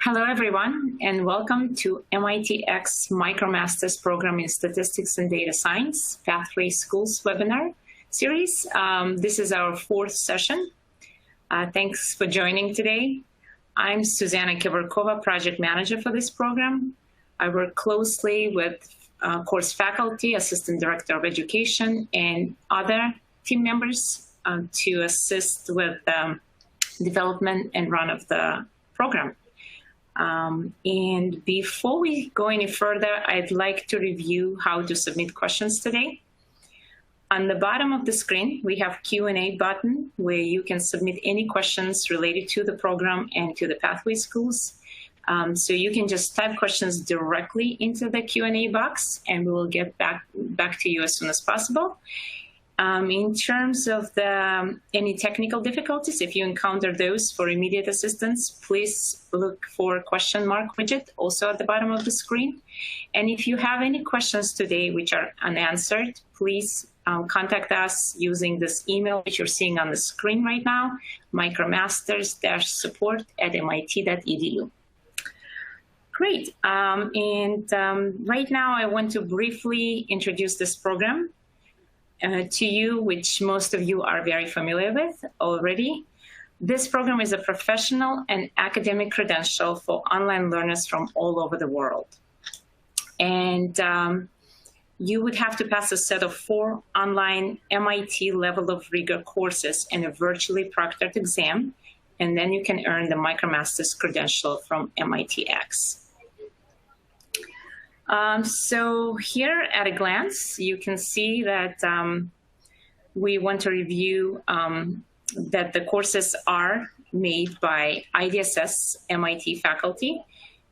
Hello, everyone, and welcome to MITx MicroMasters Program in Statistics and Data Science Pathway Schools webinar series. This is our fourth session. Thanks for joining today. I'm Susanna Kevorkova, Project Manager for this program. I work closely with course faculty, Assistant Director of Education, and other team members to assist with development and run of the program. And before we go any further, I'd like to review how to submit questions today. On the bottom of the screen, we have Q&A button where you can submit any questions related to the program and to the Pathway Schools. So you can just type questions directly into the Q&A box and we will get back to you as soon as possible. In terms of any technical difficulties, if you encounter those for immediate assistance, please look for question mark widget also at the bottom of the screen. And if you have any questions today which are unanswered, please contact us using this email which you're seeing on the screen right now, micromasters-support@mit.edu. Great. Right now I want to briefly introduce this program to you, which most of you are very familiar with already. This program is a professional and academic credential for online learners from all over the world. And you would have to pass a set of 4 online MIT level of rigor courses and a virtually proctored exam, and then you can earn the MicroMasters credential from MITx. So here at a glance, you can see that we want to review that the courses are made by IDSS MIT faculty.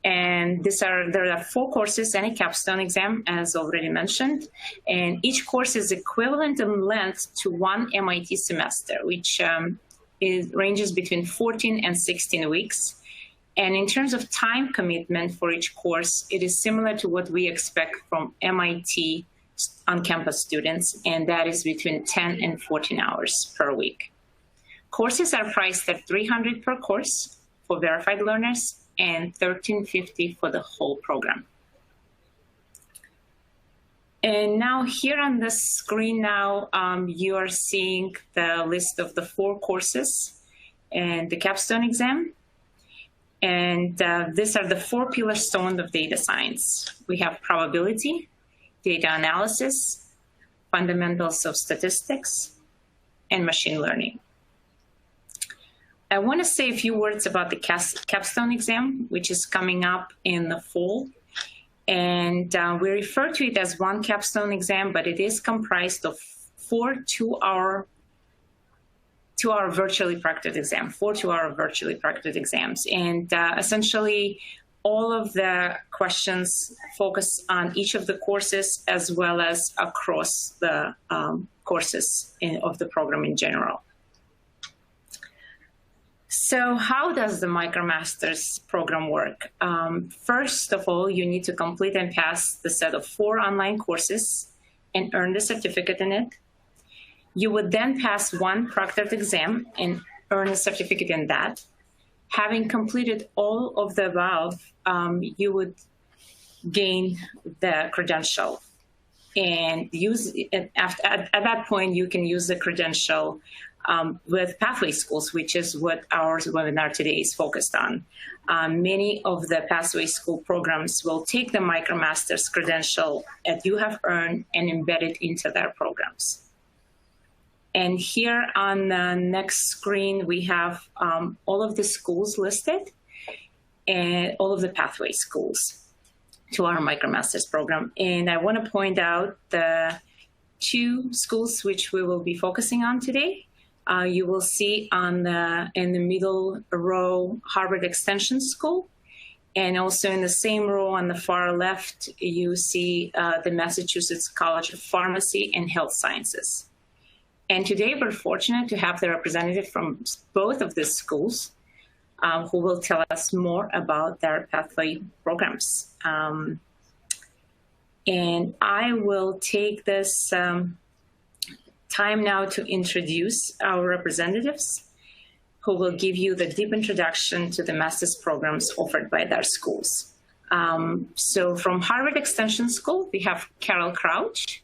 And there are 4 courses and a capstone exam, as already mentioned. And each course is equivalent in length to 1 MIT semester, which ranges between 14 and 16 weeks. And in terms of time commitment for each course, it is similar to what we expect from MIT on-campus students, and that is between 10 and 14 hours per week. Courses are priced at $300 per course for verified learners and $1,350 for the whole program. And now here on the screen now, you are seeing the list of the 4 courses and the capstone exam. And these are the 4 pillar stones of data science. We have probability, data analysis, fundamentals of statistics, and machine learning. I want to say a few words about the capstone exam, which is coming up in the fall. And we refer to it as one capstone exam, but it is comprised of 4 2-hour virtually proctored exams, 4 2-hour virtually proctored exams. And essentially, all of the questions focus on each of the courses as well as across the courses of the program in general. So how does the MicroMasters program work? First of all, you need to complete and pass the set of 4 online courses and earn the certificate in it. You would then pass 1 proctored exam and earn a certificate in that. Having completed all of the above, you would gain the credential. And at that point, you can use the credential with Pathway Schools, which is what our webinar today is focused on. Many of the Pathway School programs will take the MicroMasters credential that you have earned and embed it into their programs. And here on the next screen, we have all of the schools listed and all of the Pathway Schools to our MicroMasters program. And I want to point out the 2 schools which we will be focusing on today. You will see in the middle row, Harvard Extension School. And also in the same row on the far left, you see the Massachusetts College of Pharmacy and Health Sciences. And today we're fortunate to have the representative from both of these schools who will tell us more about their pathway programs. And I will take this time now to introduce our representatives. who will give you the deep introduction to the master's programs offered by their schools. So from Harvard Extension School, we have Carol Crouch,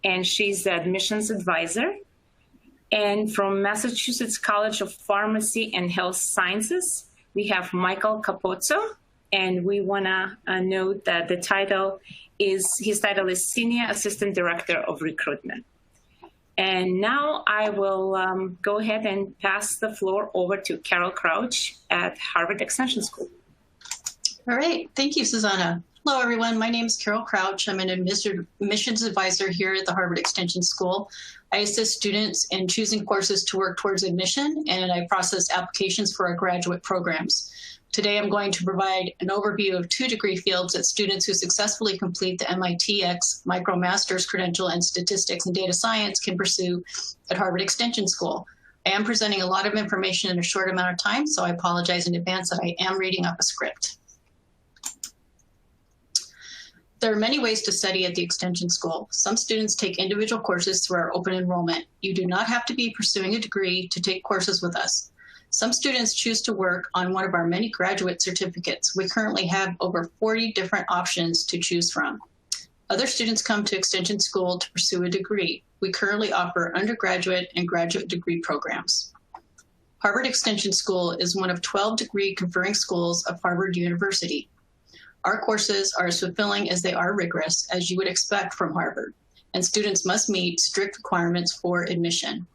and she's the admissions advisor. And from Massachusetts College of Pharmacy and Health Sciences, we have Michael Capozzo, and we want to note that his title is Senior Assistant Director of Recruitment. And now I will go ahead and pass the floor over to Carol Crouch at Harvard Extension School. All right, thank you, Susanna. Hello, everyone. My name is Carol Crouch. I'm an admissions advisor here at the Harvard Extension School. I assist students in choosing courses to work towards admission, and I process applications for our graduate programs. Today, I'm going to provide an overview of 2 degree fields that students who successfully complete the MITx MicroMasters credential in Statistics and Data Science can pursue at Harvard Extension School. I am presenting a lot of information in a short amount of time, so I apologize in advance that I am reading up a script. There are many ways to study at the Extension School. Some students take individual courses through our open enrollment. You do not have to be pursuing a degree to take courses with us. Some students choose to work on one of our many graduate certificates. We currently have over 40 different options to choose from. Other students come to Extension School to pursue a degree. We currently offer undergraduate and graduate degree programs. Harvard Extension School is one of 12 degree conferring schools of Harvard University. Our courses are as fulfilling as they are rigorous, as you would expect from Harvard, and students must meet strict requirements for admission.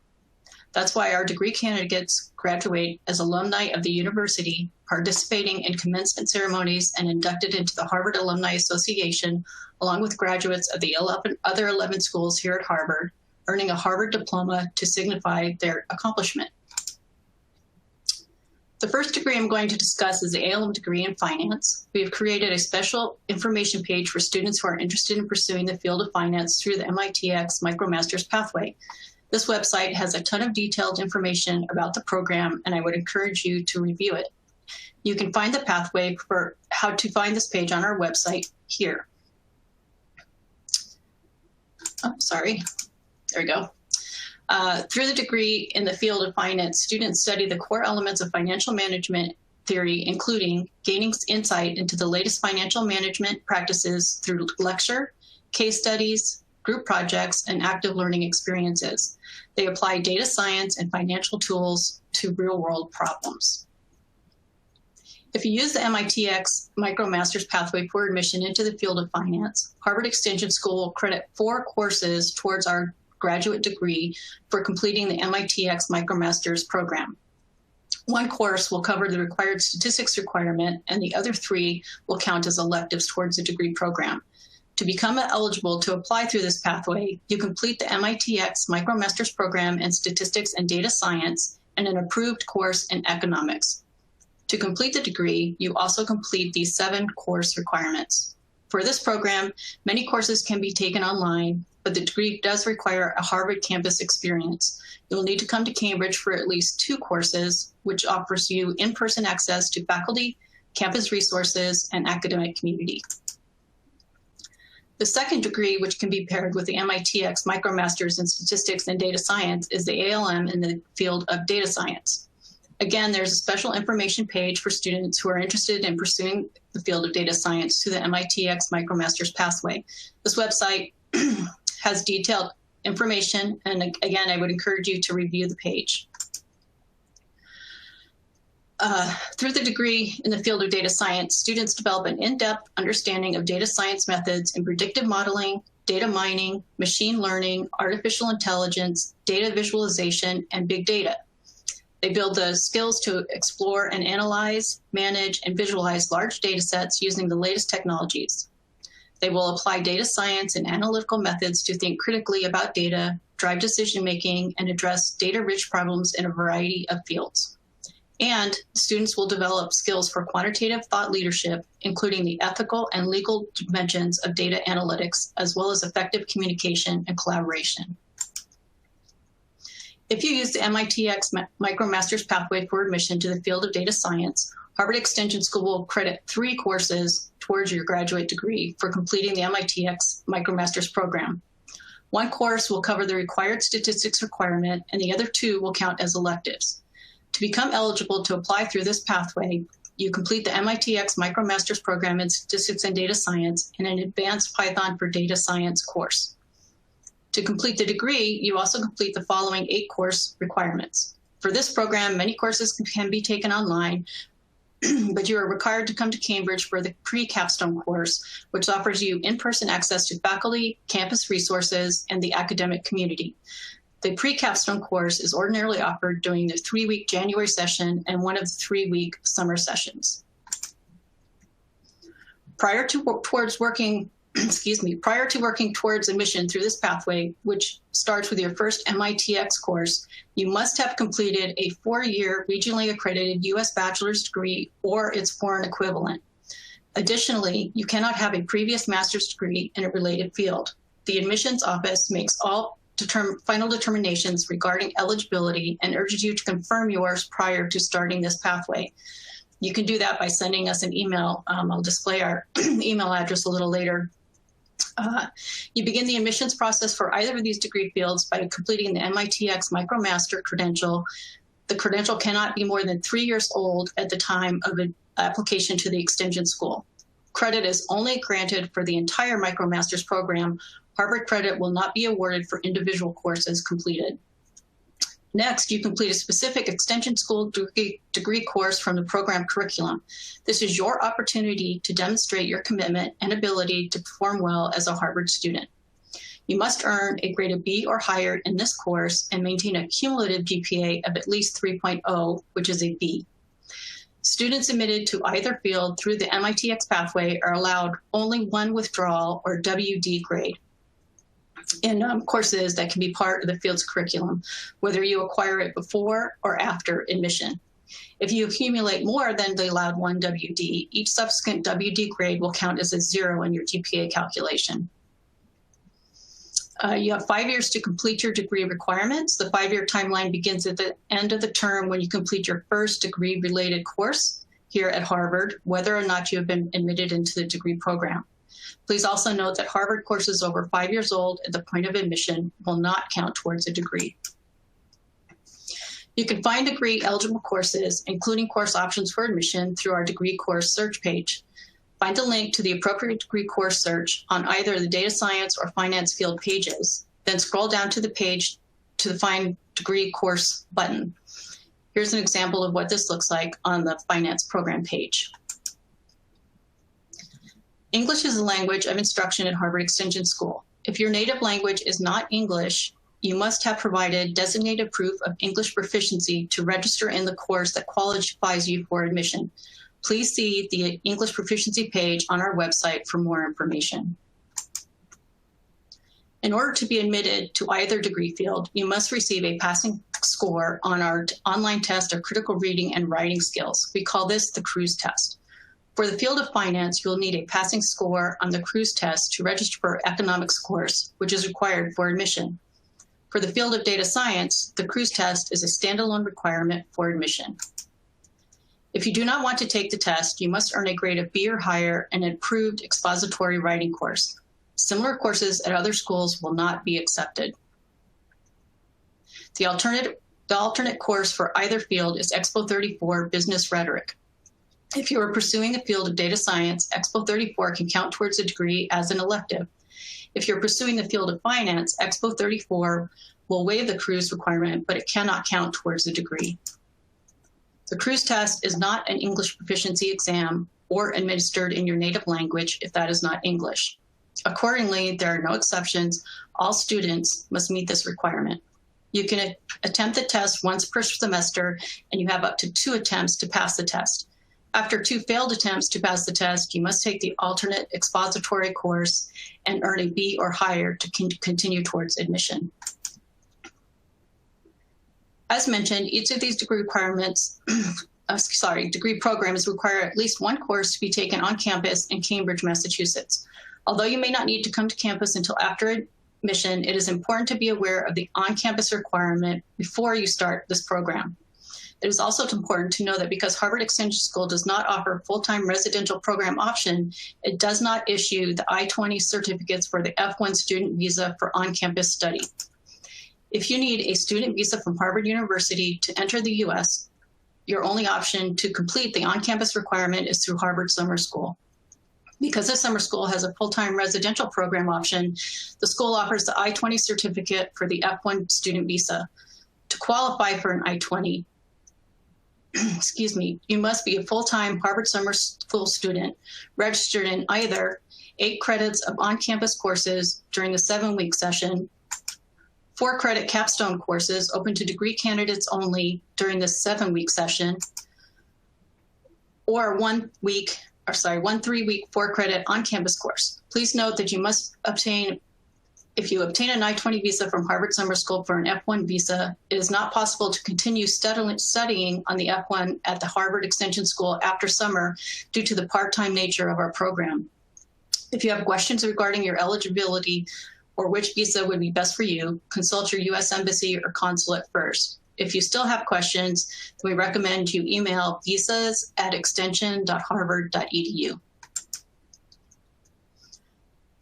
That's why our degree candidates graduate as alumni of the university, participating in commencement ceremonies and inducted into the Harvard Alumni Association, along with graduates of the other 11 schools here at Harvard, earning a Harvard diploma to signify their accomplishment. The first degree I'm going to discuss is the ALM degree in finance. We have created a special information page for students who are interested in pursuing the field of finance through the MITx MicroMasters pathway. This website has a ton of detailed information about the program, and I would encourage you to review it. You can find the pathway for how to find this page on our website here. Oh, sorry. There we go. Through the degree in the field of finance, students study the core elements of financial management theory, including gaining insight into the latest financial management practices through lecture, case studies, group projects, and active learning experiences. They apply data science and financial tools to real-world problems. If you use the MITx MicroMasters pathway for admission into the field of finance, Harvard Extension School will credit 4 courses towards our graduate degree for completing the MITx MicroMasters program. 1 course will cover the required statistics requirement, and the other 3 will count as electives towards the degree program. To become eligible to apply through this pathway, you complete the MITx MicroMasters program in Statistics and Data Science and an approved course in Economics. To complete the degree, you also complete these 7 course requirements. For this program, many courses can be taken online, but the degree does require a Harvard campus experience. You'll need to come to Cambridge for at least 2 courses, which offers you in-person access to faculty, campus resources, and academic community. The second degree, which can be paired with the MITx MicroMasters in Statistics and Data Science, is the ALM in the field of data science. Again, there's a special information page for students who are interested in pursuing the field of data science through the MITx MicroMasters pathway. This website has detailed information, and again, I would encourage you to review the page. Through the degree in the field of data science, students develop an in-depth understanding of data science methods in predictive modeling, data mining, machine learning, artificial intelligence, data visualization, and big data. They build the skills to explore and analyze, manage, and visualize large data sets using the latest technologies. They will apply data science and analytical methods to think critically about data, drive decision-making, and address data-rich problems in a variety of fields. And students will develop skills for quantitative thought leadership, including the ethical and legal dimensions of data analytics, as well as effective communication and collaboration. If you use the MITx MicroMasters pathway for admission to the field of data science, Harvard Extension School will credit 3 courses towards your graduate degree for completing the MITx MicroMasters program. 1 course will cover the required statistics requirement, and the other 2 will count as electives. To become eligible to apply through this pathway, you complete the MITx MicroMasters program in Statistics and Data Science and an Advanced Python for Data Science course. To complete the degree, you also complete the following 8 course requirements. For this program, many courses can be taken online, but you are required to come to Cambridge for the pre-capstone course, which offers you in-person access to faculty, campus resources, and the academic community. The pre-capstone course is ordinarily offered during the 3-week January session and one of the 3-week summer sessions. Prior to working towards admission through this pathway, which starts with your first MITx course, you must have completed a 4-year regionally accredited U.S. bachelor's degree or its foreign equivalent. Additionally, you cannot have a previous master's degree in a related field. The admissions office makes all final determinations regarding eligibility and urges you to confirm yours prior to starting this pathway. You can do that by sending us an email. I'll display our email address a little later. You begin the admissions process for either of these degree fields by completing the MITx MicroMaster credential. The credential cannot be more than 3 years old at the time of an application to the extension school. Credit is only granted for the entire MicroMasters program. Harvard credit will not be awarded for individual courses completed. Next, you complete a specific extension school degree course from the program curriculum. This is your opportunity to demonstrate your commitment and ability to perform well as a Harvard student. You must earn a grade of B or higher in this course and maintain a cumulative GPA of at least 3.0, which is a B. Students admitted to either field through the MITx pathway are allowed only one withdrawal or WD grade in courses that can be part of the field's curriculum, whether you acquire it before or after admission. If you accumulate more than the allowed 1 WD, each subsequent WD grade will count as a 0 in your GPA calculation. You have 5 years to complete your degree requirements. The 5-year timeline begins at the end of the term when you complete your first degree-related course here at Harvard, whether or not you have been admitted into the degree program. Please also note that Harvard courses over 5 years old at the point of admission will not count towards a degree. You can find degree-eligible courses, including course options for admission, through our degree course search page. Find a link to the appropriate degree course search on either the data science or finance field pages, then scroll down to the page to the Find Degree Course button. Here's an example of what this looks like on the finance program page. English is the language of instruction at Harvard Extension School. If your native language is not English, you must have provided designated proof of English proficiency to register in the course that qualifies you for admission. Please see the English proficiency page on our website for more information. In order to be admitted to either degree field, you must receive a passing score on our online test of critical reading and writing skills. We call this the CRUISE test. For the field of finance, you'll need a passing score on the CRUISE test to register for economics course, which is required for admission. For the field of data science, the CRUISE test is a standalone requirement for admission. If you do not want to take the test, you must earn a grade of B or higher in an approved expository writing course. Similar courses at other schools will not be accepted. The alternate course for either field is Expo 34 Business Rhetoric. If you are pursuing the field of data science, Expo 34 can count towards a degree as an elective. If you're pursuing the field of finance, Expo 34 will waive the CRUISE requirement, but it cannot count towards the degree. The CRUISE test is not an English proficiency exam or administered in your native language if that is not English. Accordingly, there are no exceptions. All students must meet this requirement. You can attempt the test once per semester, and you have up to 2 attempts to pass the test. After 2 failed attempts to pass the test, you must take the alternate expository course and earn a B or higher to continue towards admission. As mentioned, each of these degree requirements, degree programs require at least one course to be taken on campus in Cambridge, Massachusetts. Although you may not need to come to campus until after admission, it is important to be aware of the on-campus requirement before you start this program. It is also important to know that because Harvard Extension School does not offer a full-time residential program option, it does not issue the I-20 certificates for the F1 student visa for on-campus study. If you need a student visa from Harvard University to enter the U.S., your only option to complete the on-campus requirement is through Harvard Summer School. Because this summer school has a full-time residential program option, the school offers the I-20 certificate for the F1 student visa. To qualify for an I-20, excuse me, you must be a full-time Harvard Summer School student registered in either 8 credits of on-campus courses during the 7-week session, 4-credit capstone courses open to degree candidates only during the 7-week session, or one 3-week 4-credit on-campus course. Please note that you must obtain, if you obtain an I-20 visa from Harvard Summer School for an F1 visa, it is not possible to continue studying on the F1 at the Harvard Extension School after summer due to the part-time nature of our program. If you have questions regarding your eligibility or which visa would be best for you, consult your U.S. Embassy or consulate first. If you still have questions, then we recommend you email visas@extension.harvard.edu.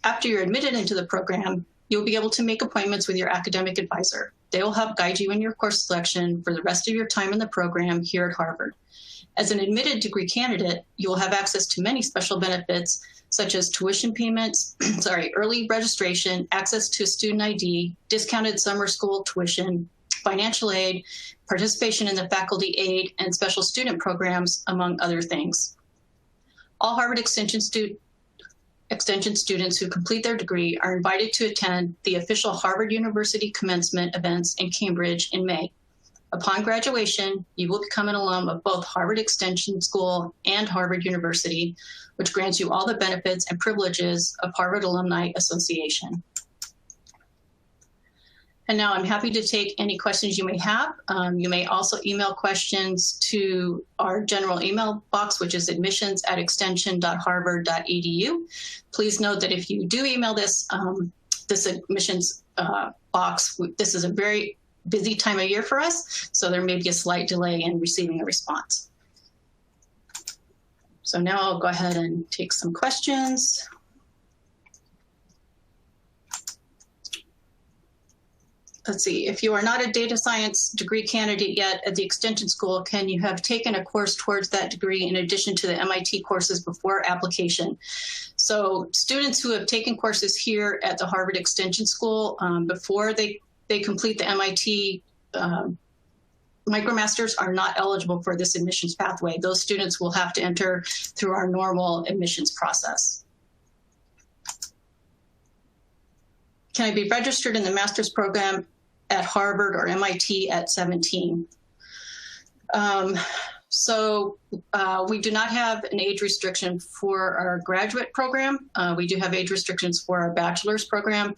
After you're admitted into the program, you'll be able to make appointments with your academic advisor. They will help guide you in your course selection for the rest of your time in the program here at Harvard. As an admitted degree candidate, you will have access to many special benefits, such as tuition payments, early registration, access to student ID, discounted summer school tuition, financial aid, participation in the faculty aid and special student programs, among other things. All Harvard Extension students who complete their degree are invited to attend the official Harvard University commencement events in Cambridge in May. Upon graduation, you will become an alum of both Harvard Extension School and Harvard University, which grants you all the benefits and privileges of Harvard Alumni Association. And now I'm happy to take any questions you may have. You may also email questions to our general email box, which is admissions@extension.harvard.edu. Please note that if you do email this admissions box, this is a very busy time of year for us, so there may be a slight delay in receiving a response. So now I'll go ahead and take some questions. Let's see, if you are not a data science degree candidate yet at the Extension School, can you have taken a course towards that degree in addition to the MIT courses before application? So students who have taken courses here at the Harvard Extension School before they complete the MIT MicroMasters are not eligible for this admissions pathway. Those students will have to enter through our normal admissions process. Can I be registered in the master's program at Harvard or MIT at 17? We do not have an age restriction for our graduate program. We do have age restrictions for our bachelor's program.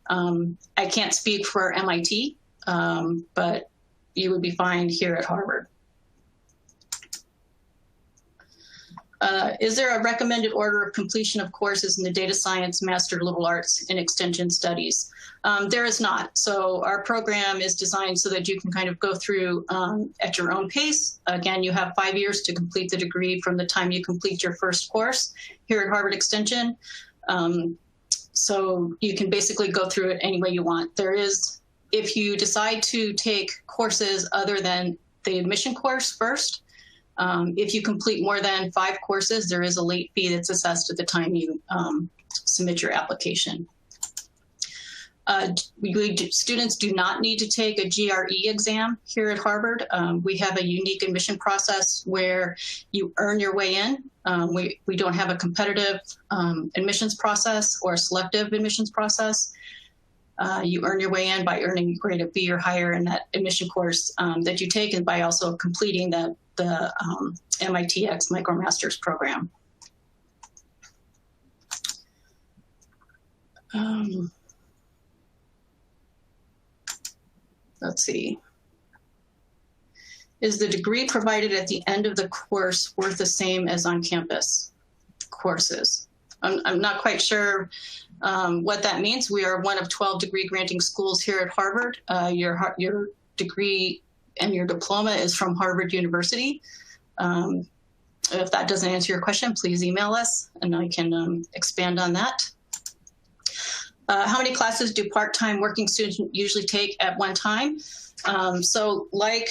I can't speak for MIT, but you would be fine here at Harvard. Is there a recommended order of completion of courses in the data science, master liberal arts, and extension studies? There is not. So our program is designed so that you can kind of go through at your own pace. Again, you have 5 years to complete the degree from the time you complete your first course here at Harvard Extension. So you can basically go through it any way you want. There is, if you decide to take courses other than the admission course first, if you complete more than 5 courses, there is a late fee that's assessed at the time you submit your application. Students do not need to take a GRE exam here at Harvard. We have a unique admission process where you earn your way in. We don't have a competitive admissions process or a selective admissions process. You earn your way in by earning a grade of B or higher in that admission course that you take, and by also completing the MITx MicroMasters program. Let's see. Is the degree provided at the end of the course worth the same as on-campus courses? I'm not quite sure what that means. We are one of 12 degree granting schools here at Harvard. Your degree and your diploma is from Harvard University. If that doesn't answer your question, please email us and I can expand on that. How many classes do part-time working students usually take at one time? So like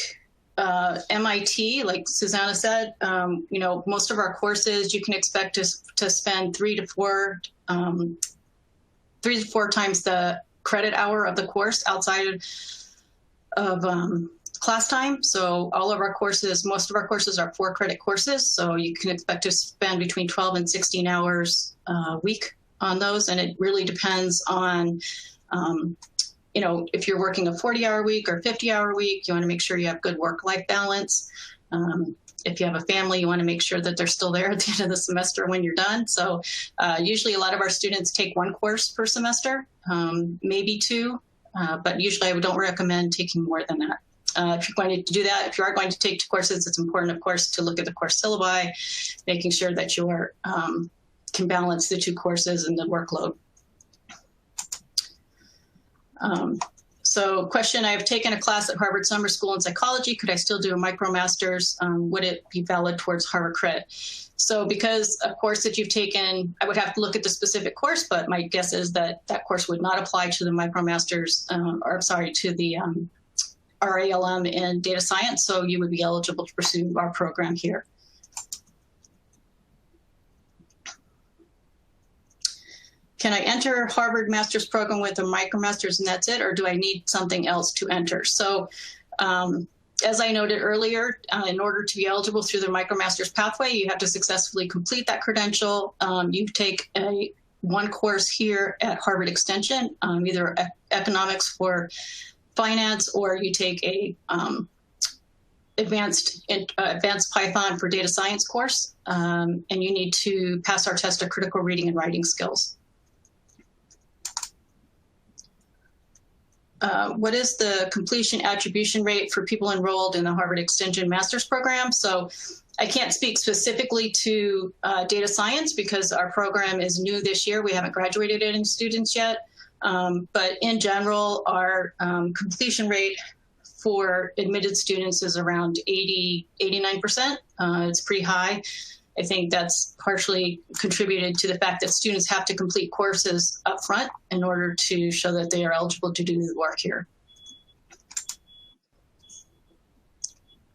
MIT, like Susanna said, most of our courses you can expect to spend 3 to 4 times the credit hour of the course outside of class time. So all of our courses, most of our courses are 4-credit courses. So you can expect to spend between 12 and 16 hours a week on those. And it really depends on, if you're working a 40-hour week or 50-hour week, you want to make sure you have good work-life balance. If you have a family, you want to make sure that they're still there at the end of the semester when you're done. So usually a lot of our students take 1 course per semester, maybe 2, but usually I don't recommend taking more than that. If you're going to do that, if you are going to take 2 courses, it's important, of course, to look at the course syllabi, making sure that you can balance the 2 courses and the workload. So question, I have taken a class at Harvard Summer School in psychology. Could I still do a MicroMasters? Would it be valid towards Harvard credit? So because a course that you've taken, I would have to look at the specific course, but my guess is that that course would not apply to the MicroMasters, to the RALM in data science. So you would be eligible to pursue our program here. Can I enter Harvard Master's program with a MicroMasters and that's it, or do I need something else to enter? So as I noted earlier, in order to be eligible through the MicroMasters pathway, you have to successfully complete that credential. You take 1 course here at Harvard Extension, either economics for finance, or you take a advanced Python for data science course, and you need to pass our test of critical reading and writing skills. What is the completion attribution rate for people enrolled in the Harvard Extension Master's program? So I can't speak specifically to data science because our program is new this year. We haven't graduated any students yet. But in general, our completion rate for admitted students is around 89%. It's pretty high. I think that's partially contributed to the fact that students have to complete courses up front in order to show that they are eligible to do the work here.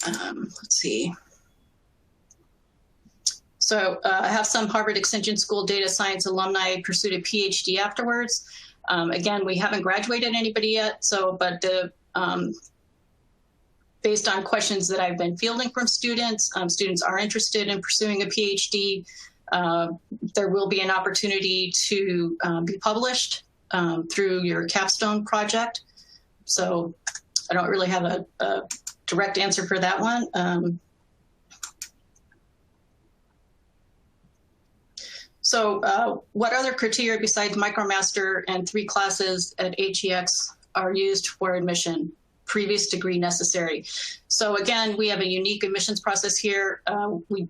Let's see. So I have some Harvard Extension School data science alumni pursued a PhD afterwards. Again, we haven't graduated anybody yet, but based on questions that I've been fielding from students, students are interested in pursuing a PhD. There will be an opportunity to be published through your capstone project. So I don't really have a direct answer for that one. So what other criteria besides MicroMaster and 3 classes at HEX are used for admission? Previous degree necessary. So again, we have a unique admissions process here. We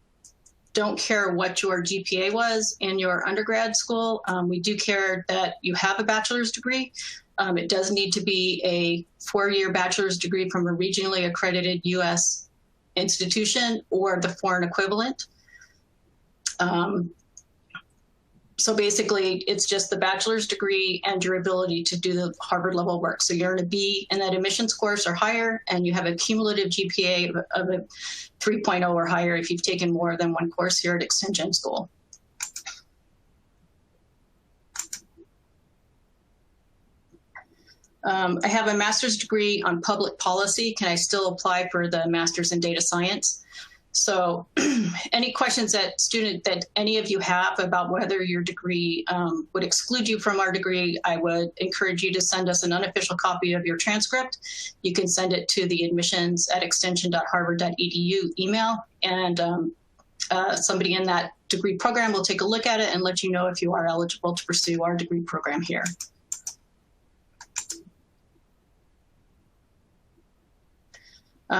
don't care what your GPA was in your undergrad school. We do care that you have a bachelor's degree. It does need to be a 4-year bachelor's degree from a regionally accredited U.S. institution or the foreign equivalent. So basically, it's just the bachelor's degree and your ability to do the Harvard level work. So you're in a B in that admissions course or higher, and you have a cumulative GPA of a 3.0 or higher if you've taken more than 1 course here at Extension School. I have a master's degree on public policy. Can I still apply for the master's in data science? So any questions that any of you have about whether your degree would exclude you from our degree, I would encourage you to send us an unofficial copy of your transcript. You can send it to the admissions@extension.harvard.edu email, and somebody in that degree program will take a look at it and let you know if you are eligible to pursue our degree program here.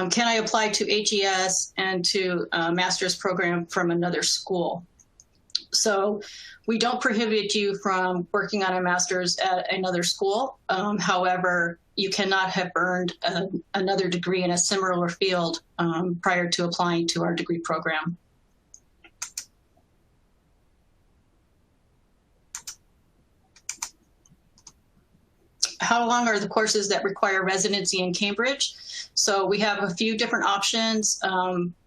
Can I apply to HES and to a master's program from another school? So we don't prohibit you from working on a master's at another school. However, you cannot have earned another degree in a similar field prior to applying to our degree program. how long are the courses that require residency in Cambridge? So we have a few different options.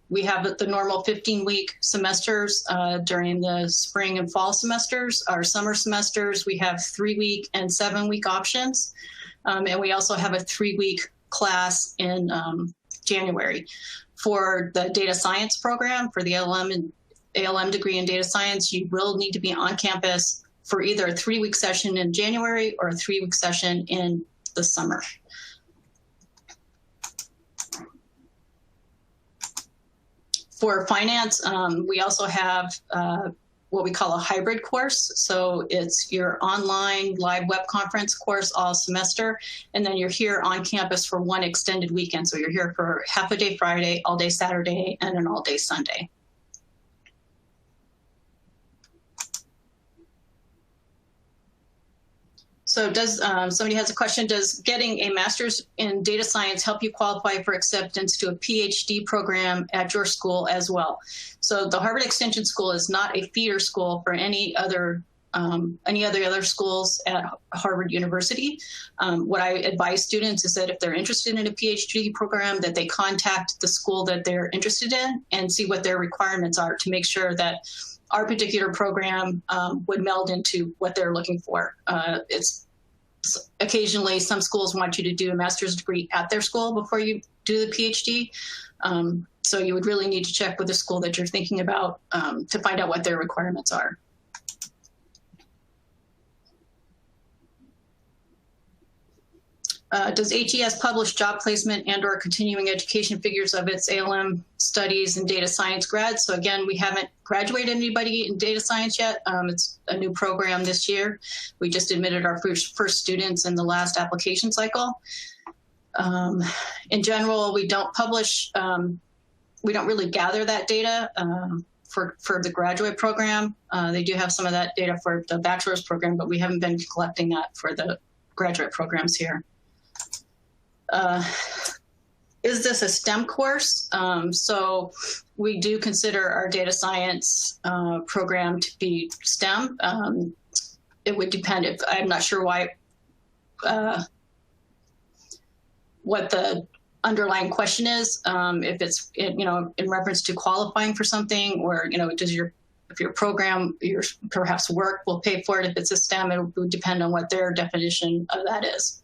We have the normal 15-week semesters during the spring and fall semesters. Our summer semesters, we have 3-week and 7-week options. And we also have a 3-week class in January. For the data science program, for the ALM degree in data science, you will need to be on campus for either a 3-week session in January or a 3-week session in the summer. For finance, we also have what we call a hybrid course. So it's your online live web conference course all semester, and then you're here on campus for one extended weekend. So you're here for half a day Friday, all day Saturday, and an all day Sunday. So does somebody has a question, does getting a master's in data science help you qualify for acceptance to a PhD program at your school as well? So the Harvard Extension School is not a feeder school for any other schools at Harvard University. What I advise students is that if they're interested in a PhD program, that they contact the school that they're interested in and see what their requirements are to make sure that our particular program would meld into what they're looking for. Occasionally, some schools want you to do a master's degree at their school before you do the PhD. So you would really need to check with the school that you're thinking about to find out what their requirements are. Does HES publish job placement and or continuing education figures of its ALM studies and data science grads? So again, we haven't graduated anybody in data science yet. It's a new program this year. We just admitted our first students in the last application cycle. In general, we don't publish, we don't really gather that data for the graduate program. They do have some of that data for the bachelor's program, but we haven't been collecting that for the graduate programs here. Is this a STEM course? So we do consider our data science program to be STEM. It would depend if, I'm not sure why, what the underlying question is, if it's, in reference to qualifying for something, or, if your program, your perhaps work will pay for it. If it's a STEM, it would depend on what their definition of that is.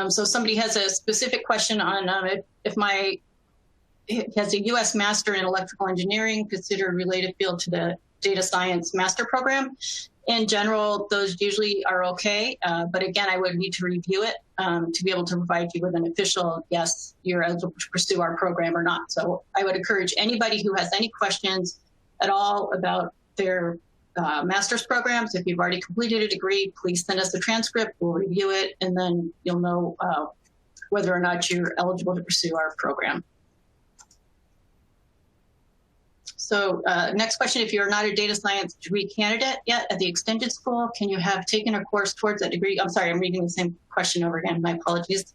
So somebody has a specific question on if has a U.S. Master in Electrical Engineering, considered related field to the Data Science Master Program. In general, those usually are okay, but again, I would need to review it to be able to provide you with an official, yes, you're eligible to pursue our program or not. So I would encourage anybody who has any questions at all about their master's programs. If you've already completed a degree, please send us the transcript, we'll review it, and then you'll know whether or not you're eligible to pursue our program. So next question, if you're not a data science degree candidate yet at the Extension School, can you have taken a course towards that degree? I'm sorry, I'm reading the same question over again, my apologies.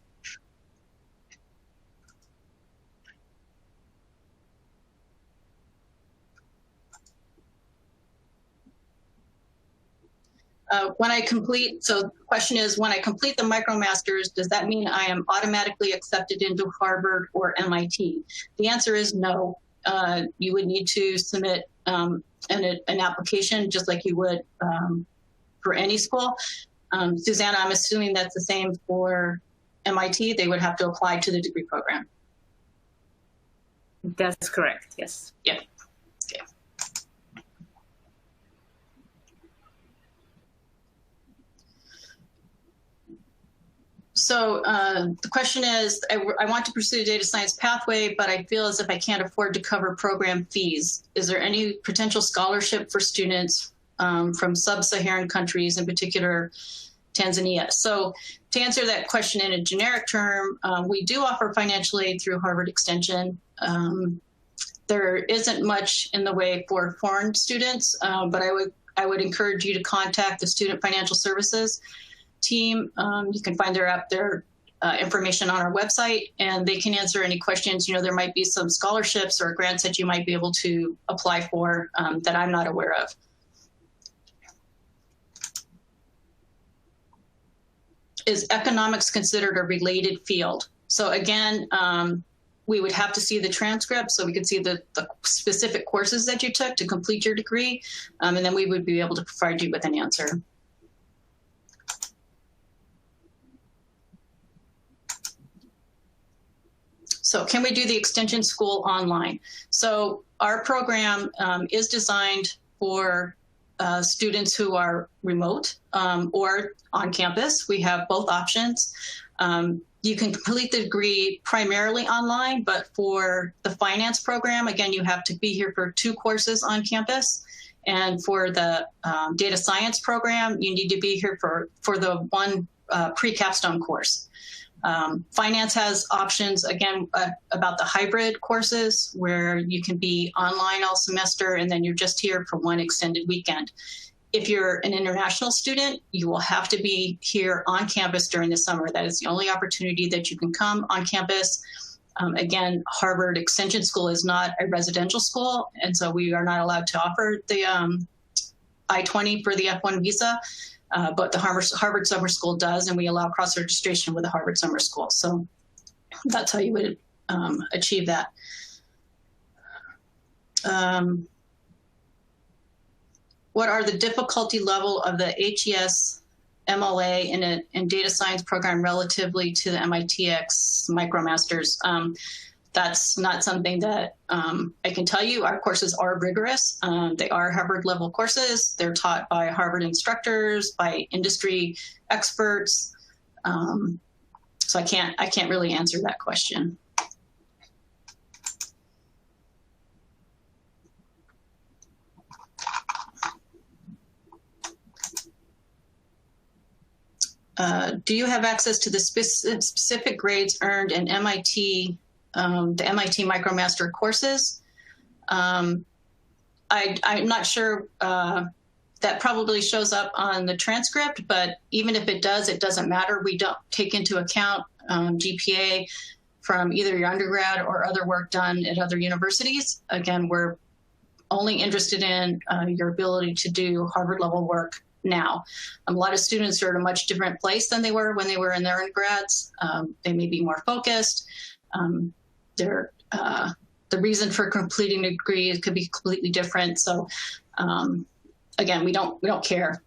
So the question is, when I complete the MicroMasters, does that mean I am automatically accepted into Harvard or MIT? The answer is no. You would need to submit an application just like you would for any school. Susanna, I'm assuming that's the same for MIT. They would have to apply to the degree program. That's correct, yes. Yeah. Okay. So the question is, I want to pursue the data science pathway, but I feel as if I can't afford to cover program fees. Is there any potential scholarship for students from sub-Saharan countries, in particular Tanzania? So to answer that question in a generic term, we do offer financial aid through Harvard Extension. There isn't much in the way for foreign students, but I would encourage you to contact the Student Financial Services team. You can find their information on our website, and they can answer any questions. There might be some scholarships or grants that you might be able to apply for that I'm not aware of. is economics considered a related field? So again, we would have to see the transcript so we could see the specific courses that you took to complete your degree, and then we would be able to provide you with an answer. So can we do the extension school online? So our program is designed for students who are remote or on campus. We have both options. You can complete the degree primarily online, but for the finance program, again, you have to be here for 2 courses on campus. And for the data science program, you need to be here for the 1 pre-capstone course. Finance has options, again, about the hybrid courses where you can be online all semester and then you're just here for 1 extended weekend. If you're an international student, you will have to be here on campus during the summer. That is the only opportunity that you can come on campus. Again, Harvard Extension School is not a residential school, and so we are not allowed to offer the I-20 for the F1 visa, but the Harvard Summer School does, and we allow cross-registration with the Harvard Summer School. So that's how you would achieve that. What are the difficulty level of the HES MLA and data science program relatively to the MITx MicroMasters? That's not something that I can tell you. Our courses are rigorous. They are Harvard level courses. They're taught by Harvard instructors, by industry experts. So I can't really answer that question. Do you have access to the specific grades earned in MIT, the MIT MicroMaster courses? I'm not sure that probably shows up on the transcript, but even if it does, it doesn't matter. We don't take into account GPA from either your undergrad or other work done at other universities. Again, we're only interested in your ability to do Harvard level work now. A lot of students are at a much different place than they were when they were in their undergrads. They may be more focused. The reason for completing a degree could be completely different. So again, we don't care.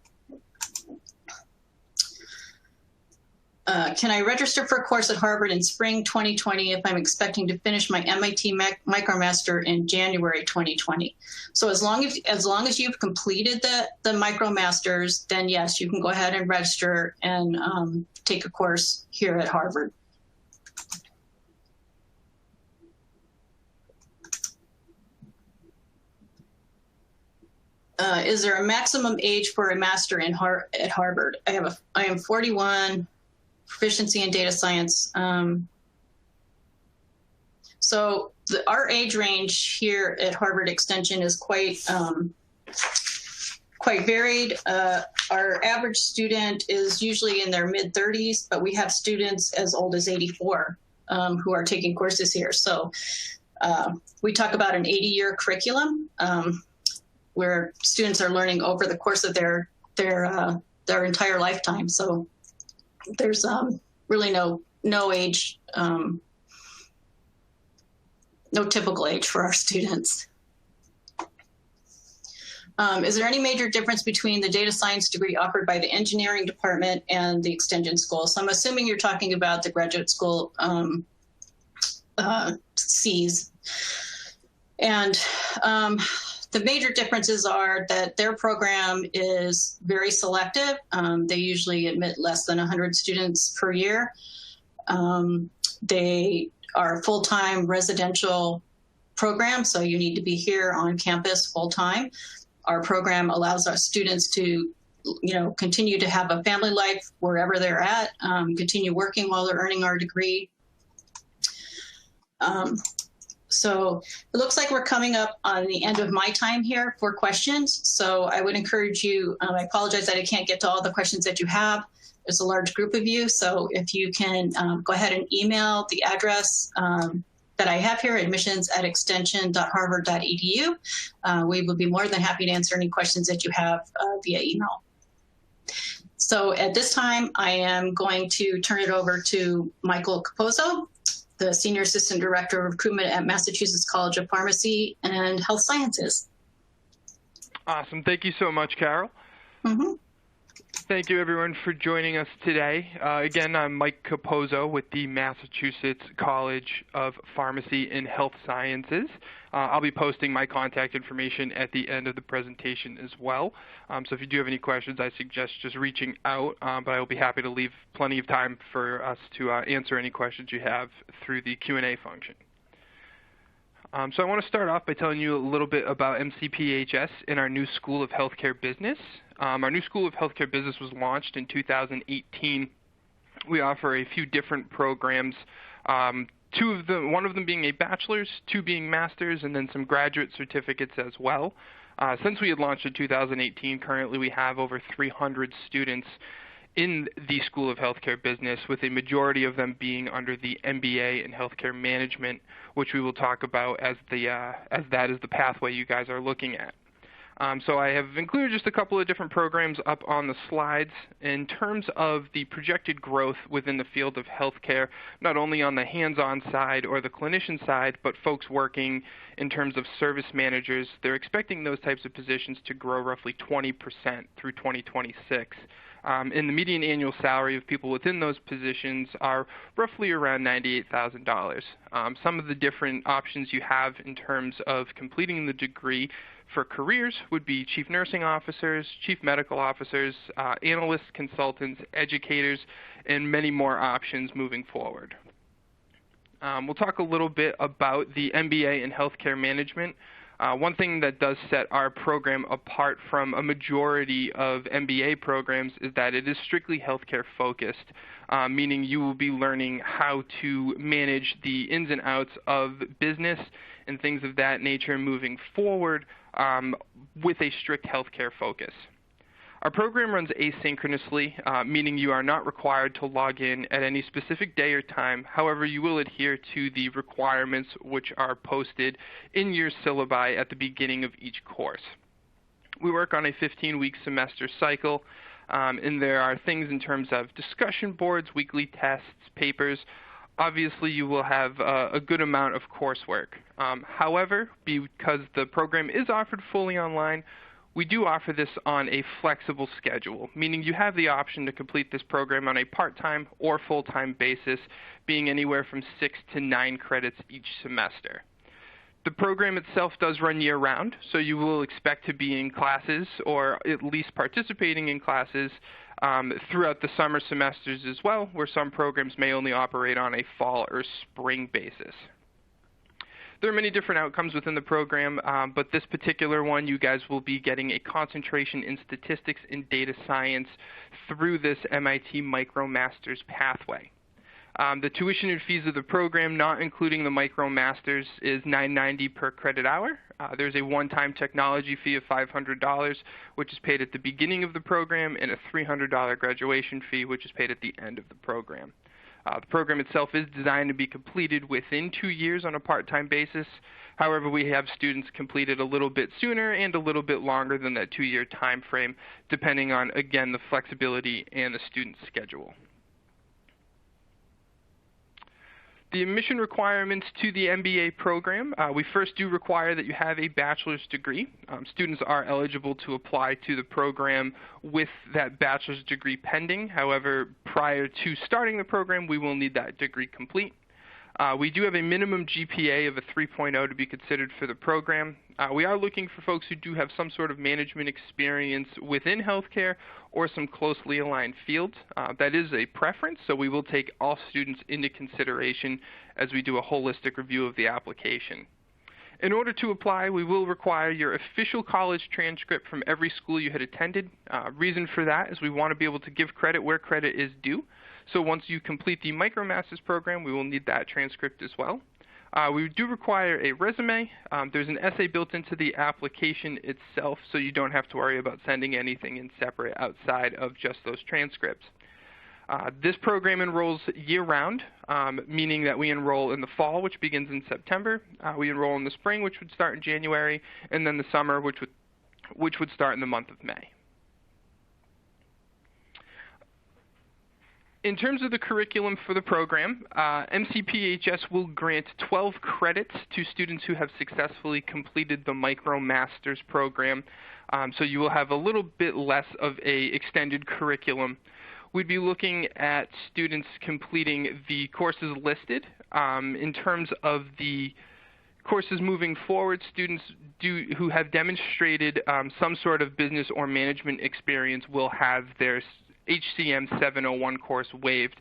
Can I register for a course at Harvard in spring 2020 if I'm expecting to finish my MIT MicroMaster in January 2020? So as long as you've completed the MicroMasters, then yes, you can go ahead and register and take a course here at Harvard. Is there a maximum age for a master at Harvard? I am 41. Proficiency in data science. So our age range here at Harvard Extension is quite varied. Our average student is usually in their mid-30s, but we have students as old as 84 who are taking courses here. So we talk about an 80-year curriculum where students are learning over the course of their entire lifetime. So there's really no age, no typical age for our students. Is there any major difference between the data science degree offered by the engineering department and the extension school? So I'm assuming you're talking about the graduate school Cs. And the major differences are that their program is very selective. They usually admit less than 100 students per year. They are a full-time residential program, so you need to be here on campus full-time. Our program allows our students to, continue to have a family life wherever they're at, continue working while they're earning our degree. So it looks like we're coming up on the end of my time here for questions. So I would encourage you, I apologize that I can't get to all the questions that you have. There's a large group of you. So if you can go ahead and email the address that I have here, admissions@extension.harvard.edu. We will be more than happy to answer any questions that you have via email. So at this time, I am going to turn it over to Michael Capozzo, the Senior Assistant Director of Recruitment at Massachusetts College of Pharmacy and Health Sciences. Awesome. Thank you so much, Carol. Mm-hmm. Thank you, everyone, for joining us today. Again, I'm Mike Capozzo with the Massachusetts College of Pharmacy and Health Sciences. I'll be posting my contact information at the end of the presentation as well. So if you do have any questions, I suggest just reaching out, but I will be happy to leave plenty of time for us to answer any questions you have through the Q&A function. So I want to start off by telling you a little bit about MCPHS and our new School of Healthcare Business. Our new School of Healthcare Business was launched in 2018. We offer a few different programs, one of them being a bachelor's, two being master's, and then some graduate certificates as well. Since we had launched in 2018, currently we have over 300 students in the School of Healthcare Business, with a majority of them being under the MBA in Healthcare Management, which we will talk about as that is the pathway you guys are looking at. So I have included just a couple of different programs up on the slides. In terms of the projected growth within the field of healthcare, not only on the hands-on side or the clinician side, but folks working in terms of service managers, they're expecting those types of positions to grow roughly 20% through 2026. And the median annual salary of people within those positions are roughly around $98,000. Some of the different options you have in terms of completing the degree for careers would be chief nursing officers, chief medical officers, analysts, consultants, educators, and many more options moving forward. We'll talk a little bit about the MBA in Healthcare Management. One thing that does set our program apart from a majority of MBA programs is that it is strictly healthcare focused, meaning you will be learning how to manage the ins and outs of business and things of that nature moving forward with a strict healthcare focus. Our program runs asynchronously, meaning you are not required to log in at any specific day or time. However, you will adhere to the requirements which are posted in your syllabi at the beginning of each course. We work on a 15-week semester cycle, and there are things in terms of discussion boards, weekly tests, papers. Obviously, you will have a good amount of coursework. However, because the program is offered fully online, we do offer this on a flexible schedule, meaning you have the option to complete this program on a part-time or full-time basis, being anywhere from 6 to 9 credits each semester. The program itself does run year-round, so you will expect to be in classes or at least participating in classes throughout the summer semesters as well, where some programs may only operate on a fall or spring basis. There are many different outcomes within the program, but this particular one, you guys will be getting a concentration in statistics and data science through this MIT MicroMasters pathway. The tuition and fees of the program, not including the MicroMasters, is $9.90 per credit hour. There's a one-time technology fee of $500, which is paid at the beginning of the program, and a $300 graduation fee, which is paid at the end of the program. The program itself is designed to be completed within 2 years on a part-time basis. However, we have students complete it a little bit sooner and a little bit longer than that 2-year time frame, depending on, again, the flexibility and the student's schedule. The admission requirements to the MBA program, we first do require that you have a bachelor's degree. Students are eligible to apply to the program with that bachelor's degree pending. However, prior to starting the program, we will need that degree complete. We do have a minimum GPA of a 3.0 to be considered for the program. We are looking for folks who do have some sort of management experience within healthcare or some closely aligned fields. That is a preference, so we will take all students into consideration as we do a holistic review of the application. In order to apply, we will require your official college transcript from every school you had attended. Reason for that is we want to be able to give credit where credit is due. So once you complete the MicroMasters program, we will need that transcript as well. We do require a resume. There's an essay built into the application itself, so you don't have to worry about sending anything in separate outside of just those transcripts. This program enrolls year-round, meaning that we enroll in the fall, which begins in September. We enroll in the spring, which would start in January, and then the summer, which would start in the month of May. In terms of the curriculum for the program, MCPHS will grant 12 credits to students who have successfully completed the MicroMasters program, so you will have a little bit less of a extended curriculum. We'd be looking at students completing the courses listed. In terms of the courses moving forward, students who have demonstrated some sort of business or management experience will have their HCM 701 course waived,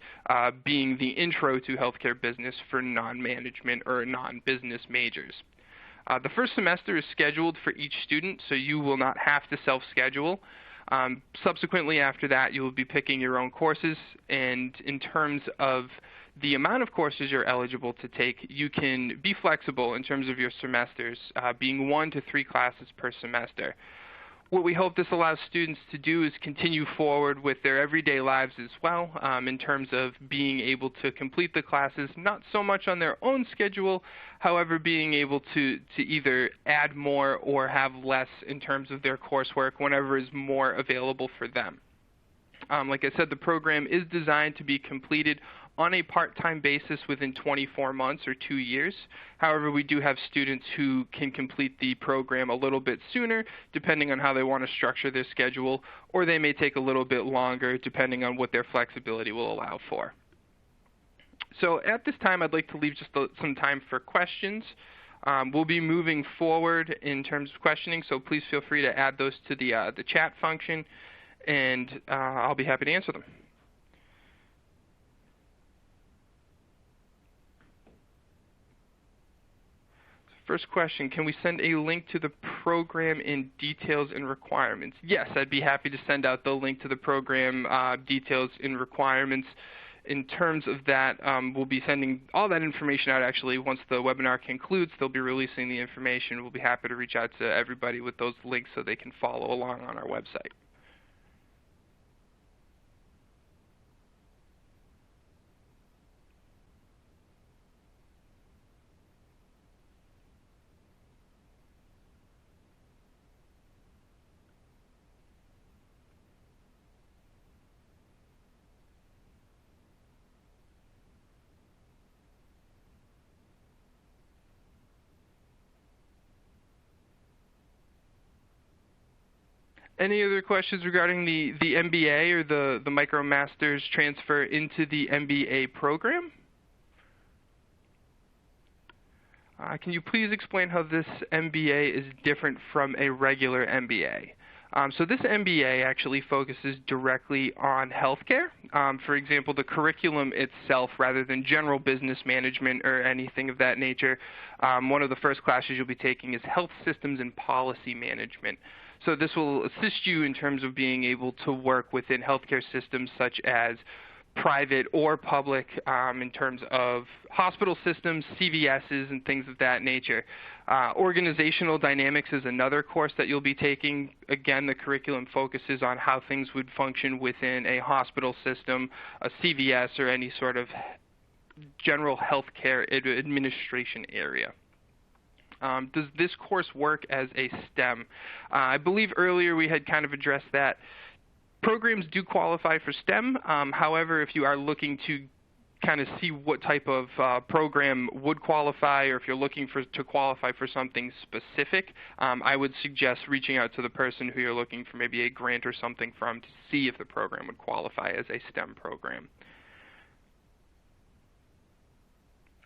being the Intro to Healthcare Business for non-management or non-business majors. The first semester is scheduled for each student, so you will not have to self-schedule. Subsequently, after that, you will be picking your own courses, and in terms of the amount of courses you're eligible to take, you can be flexible in terms of your semesters, being 1 to 3 classes per semester. What we hope this allows students to do is continue forward with their everyday lives as well, in terms of being able to complete the classes, not so much on their own schedule, however, being able to either add more or have less in terms of their coursework whenever is more available for them. Like I said, the program is designed to be completed on a part-time basis within 24 months or 2 years. However, we do have students who can complete the program a little bit sooner, depending on how they want to structure their schedule, or they may take a little bit longer, depending on what their flexibility will allow for. So at this time, I'd like to leave just some time for questions. We'll be moving forward in terms of questioning, so please feel free to add those to the chat function, and I'll be happy to answer them. First question, can we send a link to the program in details and requirements? Yes, I'd be happy to send out the link to the program details and requirements. In terms of that, we'll be sending all that information out actually once the webinar concludes. They'll be releasing the information. We'll be happy to reach out to everybody with those links so they can follow along on our website. Any other questions regarding the MBA or the MicroMasters transfer into the MBA program? Can you please explain how this MBA is different from a regular MBA? So this MBA actually focuses directly on healthcare. For example, the curriculum itself, rather than general business management or anything of that nature, one of the first classes you'll be taking is health systems and policy management. So this will assist you in terms of being able to work within healthcare systems such as private or public, in terms of hospital systems, CVSs, and things of that nature. Organizational dynamics is another course that you'll be taking. Again, the curriculum focuses on how things would function within a hospital system, a CVS, or any sort of general healthcare administration area. Does this course work as a STEM? I believe earlier we had kind of addressed that. Programs do qualify for STEM. However, if you are looking to kind of see what type of program would qualify, or if you're looking to qualify for something specific, I would suggest reaching out to the person who you're looking for maybe a grant or something from to see if the program would qualify as a STEM program.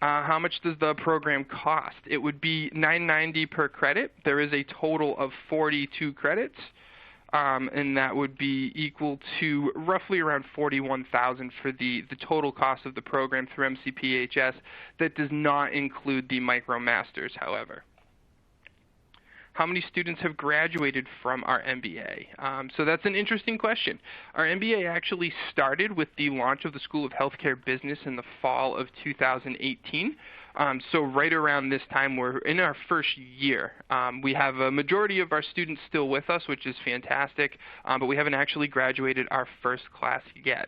How much does the program cost? It would be $9.90 per credit. There is a total of 42 credits, and that would be equal to roughly around $41,000 for the total cost of the program through MCPHS. That does not include the MicroMasters, however. How many students have graduated from our MBA? So that's an interesting question. Our MBA actually started with the launch of the School of Healthcare Business in the fall of 2018. So right around this time, we're in our first year. We have a majority of our students still with us, which is fantastic, but we haven't actually graduated our first class yet.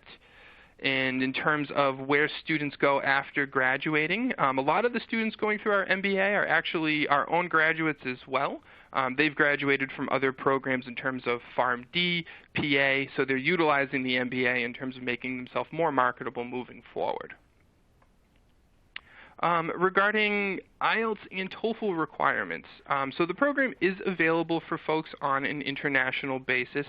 And in terms of where students go after graduating, a lot of the students going through our MBA are actually our own graduates as well. They've graduated from other programs in terms of PharmD, PA, so they're utilizing the MBA in terms of making themselves more marketable moving forward. Regarding IELTS and TOEFL requirements, so the program is available for folks on an international basis.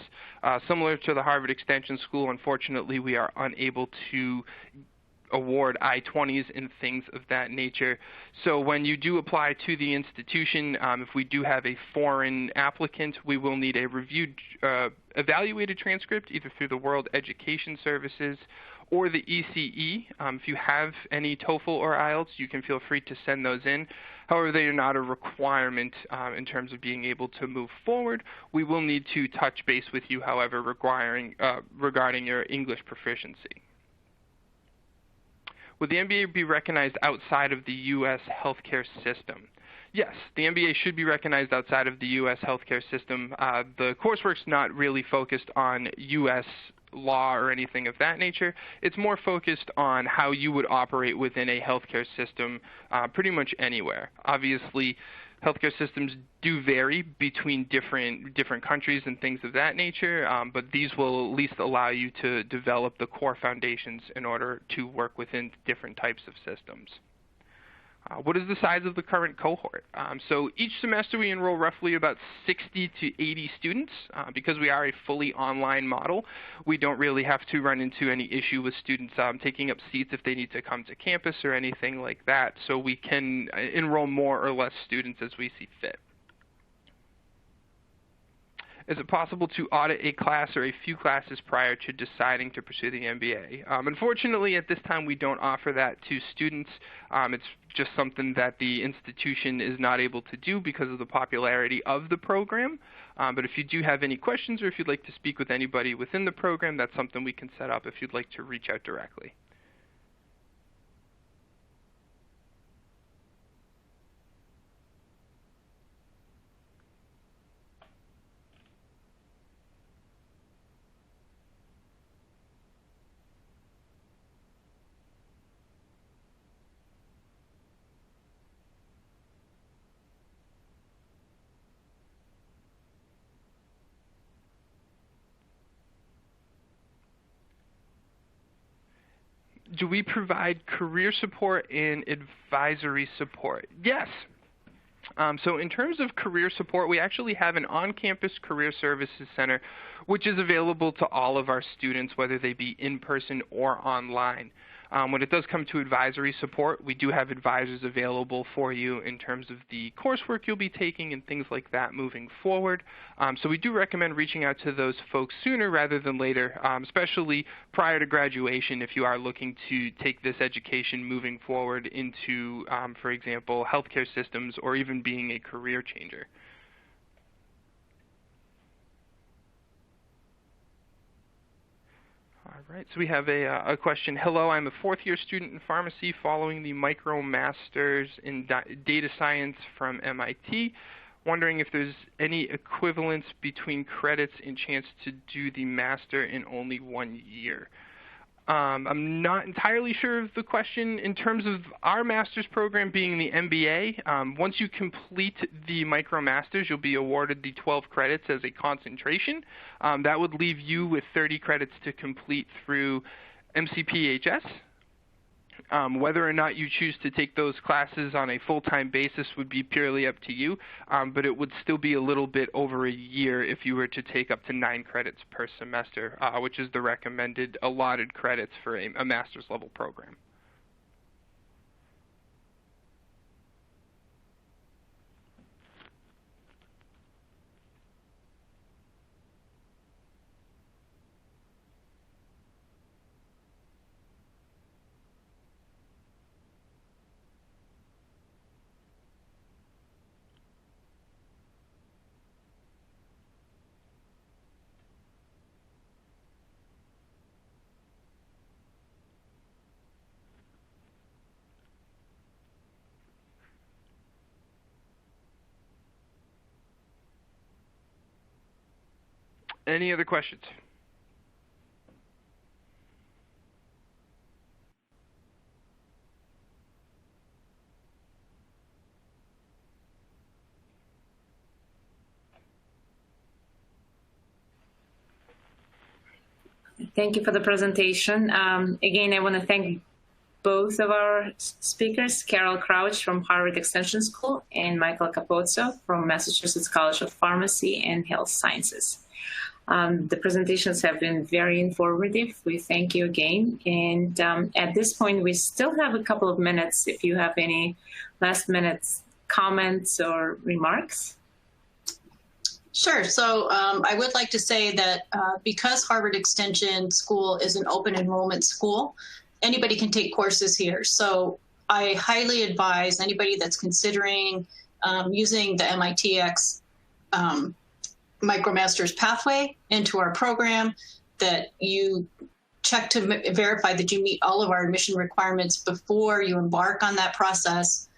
Similar to the Harvard Extension School, unfortunately, we are unable to award I-20s and things of that nature. So when you do apply to the institution, if we do have a foreign applicant, we will need a reviewed, evaluated transcript either through the World Education Services or the ECE. If you have any TOEFL or IELTS, you can feel free to send those in. However, they are not a requirement in terms of being able to move forward. We will need to touch base with you, however, regarding your English proficiency. Would the MBA be recognized outside of the U.S. healthcare system? Yes, the MBA should be recognized outside of the U.S. healthcare system. The coursework's not really focused on U.S. law or anything of that nature. It's more focused on how you would operate within a healthcare system pretty much anywhere. Obviously, healthcare systems do vary between different countries and things of that nature, but these will at least allow you to develop the core foundations in order to work within different types of systems. What is the size of the current cohort? So each semester we enroll roughly about 60 to 80 students. Because we are a fully online model, we don't really have to run into any issue with students taking up seats if they need to come to campus or anything like that. So we can enroll more or less students as we see fit. Is it possible to audit a class or a few classes prior to deciding to pursue the MBA? Unfortunately, at this time, we don't offer that to students. It's just something that the institution is not able to do because of the popularity of the program. But if you do have any questions or if you'd like to speak with anybody within the program, that's something we can set up if you'd like to reach out directly. Do we provide career support and advisory support? Yes. So in terms of career support, we actually have an on-campus career services center, which is available to all of our students, whether they be in person or online. When it does come to advisory support, we do have advisors available for you in terms of the coursework you'll be taking and things like that moving forward. So we do recommend reaching out to those folks sooner rather than later, especially prior to graduation if you are looking to take this education moving forward into, for example, healthcare systems or even being a career changer. All right, so we have a question. Hello, I'm a fourth-year student in pharmacy following the MicroMasters in Data Science from MIT. Wondering if there's any equivalence between credits and chance to do the master in only 1 year. I'm not entirely sure of the question. In terms of our master's program being the MBA, once you complete the MicroMasters, you'll be awarded the 12 credits as a concentration. That would leave you with 30 credits to complete through MCPHS. Whether or not you choose to take those classes on a full-time basis would be purely up to you, but it would still be a little bit over a year if you were to take up to 9 credits per semester, which is the recommended allotted credits for a master's level program. Any other questions? Thank you for the presentation. Again, I want to thank both of our speakers, Carol Crouch from Harvard Extension School and Michael Capozzo from Massachusetts College of Pharmacy and Health Sciences. The presentations have been very informative. We thank you again. And at this point, we still have a couple of minutes if you have any last minute comments or remarks. Sure. So I would like to say that because Harvard Extension School is an open enrollment school, anybody can take courses here. So I highly advise anybody that's considering using the MITx MicroMasters pathway into our program that you check to verify that you meet all of our admission requirements before you embark on that process.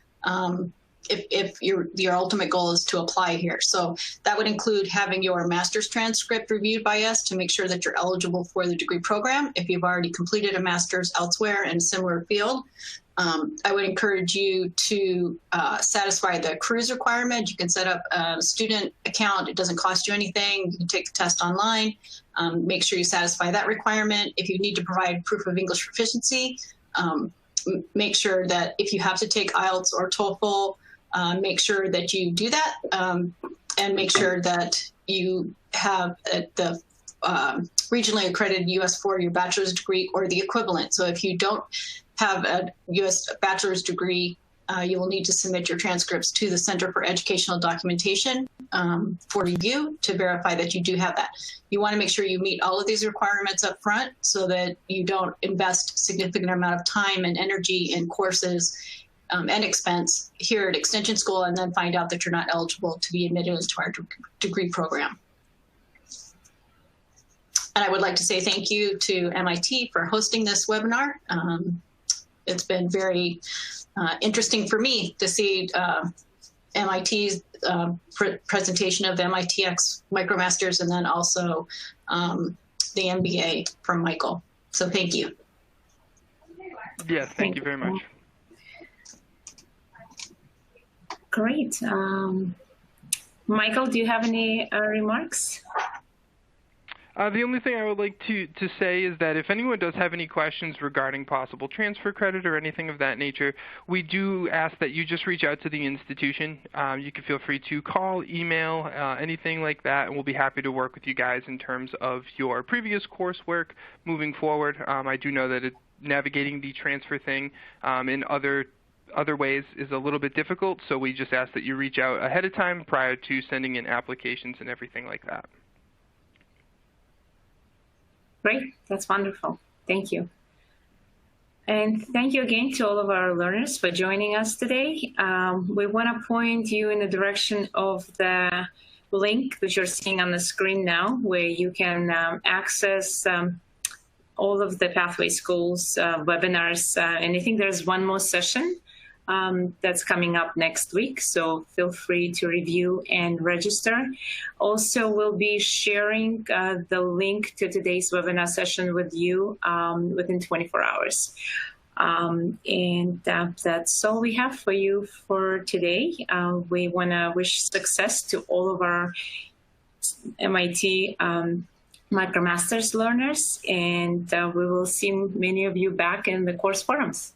If your ultimate goal is to apply here. So that would include having your master's transcript reviewed by us to make sure that you're eligible for the degree program. If you've already completed a master's elsewhere in a similar field, I would encourage you to satisfy the cruise requirement. You can set up a student account. It doesn't cost you anything. You can take the test online. Make sure you satisfy that requirement. If you need to provide proof of English proficiency, make sure that if you have to take IELTS or TOEFL, make sure that you do that, and make sure that you have the regionally accredited US for your bachelor's degree or the equivalent. So if you don't have a US bachelor's degree, you will need to submit your transcripts to the Center for Educational Documentation for review to verify that you do have that. You want to make sure you meet all of these requirements up front so that you don't invest significant amount of time and energy in courses and expense here at Extension School and then find out that you're not eligible to be admitted into our degree program. And I would like to say thank you to MIT for hosting this webinar. It's been very interesting for me to see MIT's presentation of the MITx MicroMasters and then also the MBA from Michael. So thank you. Yes, thank you very much. Great. Michael, do you have any remarks? The only thing I would like to say is that if anyone does have any questions regarding possible transfer credit or anything of that nature, we do ask that you just reach out to the institution. You can feel free to call, email, anything like that, and we'll be happy to work with you guys in terms of your previous coursework moving forward. I do know that navigating the transfer thing in other ways is a little bit difficult, so we just ask that you reach out ahead of time prior to sending in applications and everything like that. Great, that's wonderful. Thank you. And thank you again to all of our learners for joining us today. We want to point you in the direction of the link that you're seeing on the screen now, where you can access all of the Pathway Schools webinars. And I think there's one more session that's coming up next week, so feel free to review and register. Also, we'll be sharing the link to today's webinar session with you within 24 hours. And that's all we have for you for today. We want to wish success to all of our MIT MicroMasters learners, and we will see many of you back in the course forums.